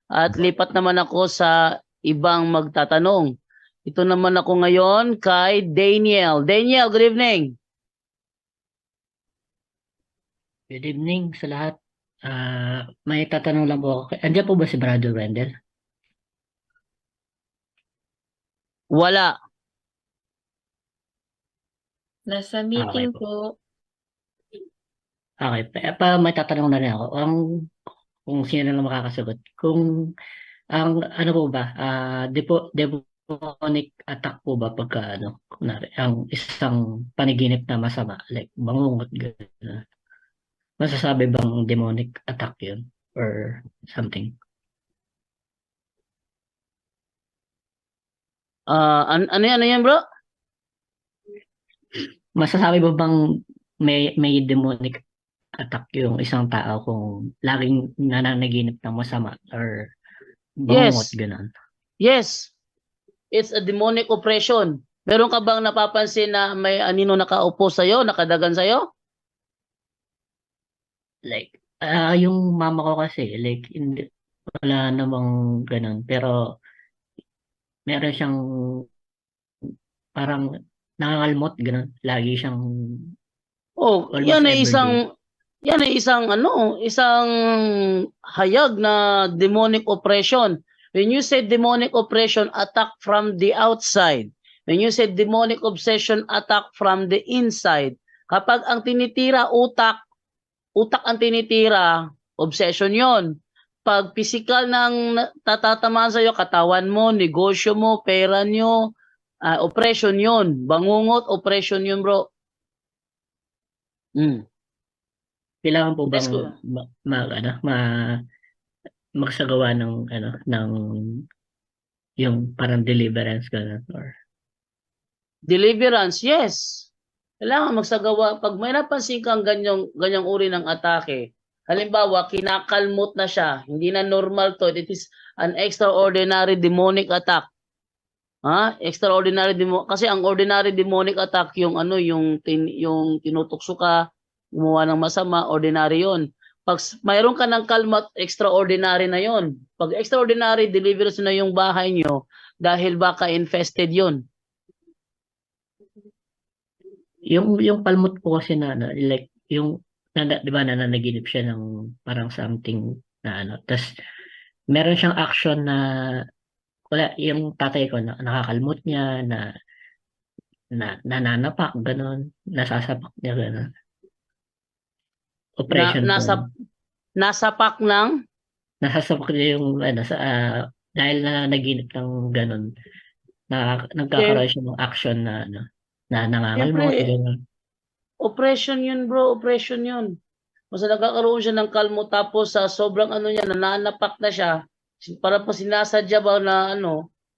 At lipat naman ako sa ibang magtatanong. Ito naman ako ngayon kay Daniel. Daniel, good evening. Good evening sa lahat. May tatanong lang po ako. Andiyan po ba si Brother Wendell? Wala. Nasa Okay meeting po. po. Okay. May tatanong na rin ako. Kung sino lang makakasagot. Kung, ano po ba, demonic attack po ba pagka, kunwari, ang isang paniginip na masama, like, bangungot, gano'n. Masasabi bang demonic attack yun? Or something? Ano yan, bro? Masasabi ba bang may demonic attack yung isang tao kung laging nananaginip ng masama or bangungot, Yes. gano'n? Yes. It's a demonic oppression. Meron ka bang napapansin na may anino nakaupo sa'yo, nakadagan sa'yo? Like, yung mama ko kasi, like, hindi, wala namang gano'n. Pero, meron siyang parang nangangalmot, gano'n. Lagi siyang Oh, almost everyday. yan ay isang hayag na demonic oppression. When you say demonic oppression, attack from the outside. When you say demonic obsession, attack from the inside. Kapag ang tinitira utak ang tinitira, obsession yon. Pag physical ng tatatamaan sa'yo, katawan mo, negosyo mo, pera nyo, oppression yon. Bangungot, oppression yun, bro. Mm. Kailangan po Let's bang go. magsagawa ng yung parang deliverance, gano'n? Or, Deliverance, yes. Kailangan magsagawa. Pag may napansin kang ganyang uri ng atake, halimbawa, kinakalmot na siya, hindi na normal to, it is an extraordinary demonic attack. Extraordinary kasi ang ordinary demonic attack yung yung tinutukso ka, gumawa ng masama, ordinary 'yon. Pag mayroon ka ng kalmat, extraordinary na 'yon. Pag extraordinary, deliverance na yung bahay nyo dahil baka infested 'yon. yung palmot po kasi like, yung, di ba, nananaginip siya ng parang something na tas meron siyang action na, wala, yung tatay ko na nakakalmot niya, nananapak, gano'n, nasasapak niya, gano'n. Na Oppression po. nasa pack ng Nasasapak niya yung, dahil na naginip ng gano'n, Siyem- nagkakaroon siya ng action na nangangalmot, Siyempre, gano'n. oppression 'yun, bro, oppression 'yun. Basta nagkakaroon siya ng kalmo tapos sa sobrang niya, nananapak na siya. Para pa sinasadya ba na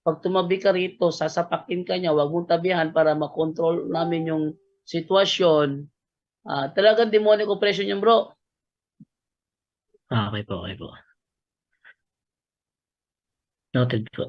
pag tumabi ka rito, sasapakin ka niya, wag mong tabihan para makontrol namin yung sitwasyon. Talagang demonic oppression yung bro. Okay po. Noted po.